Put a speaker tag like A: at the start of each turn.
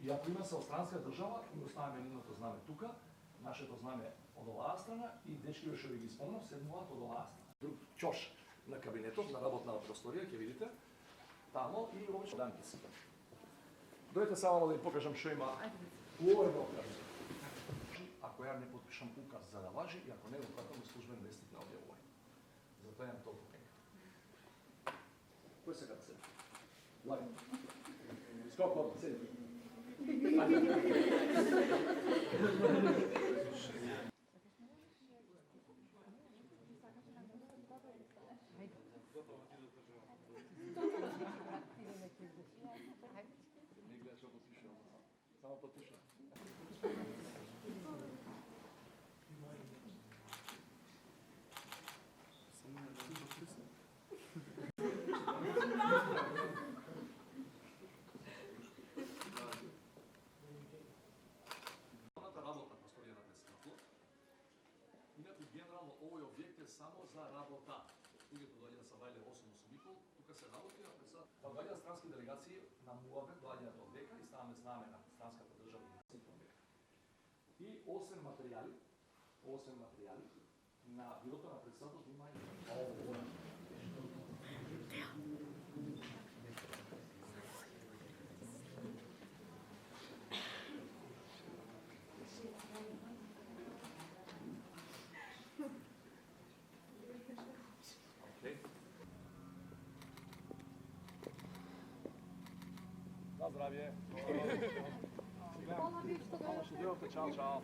A: И ако има се од странска држава, ми оставаме нивното знаме тука, нашето знаме од оваа страна и дечки што ви ги спомнав седнуваат од оваа страна. Друг ќош на кабинетот, на работна просторија, ќе видите, тамо и обично данки си. Дојдете само да ви покажам што има у овој доказ. Ако ја не подпишам указ за да важи и ако не го пратам службен вестник на објавување. Затоа имам толку книга. Кој сега да седи? Влади. Скоко седи? Не гледаш што потпишувам. Само потпишувам. Работна просторија на председателот. Инаку генерално овој објект е само за работа. Луѓето доаѓа да се вајле особено со Никол, тука се работи на председател. Па доаѓаат странски делегации на муабет, доаѓаат од века и ставаме знаме на странската држава и 8 материјали на бюрото на председателот има и ово. На здравје. Чао, чао.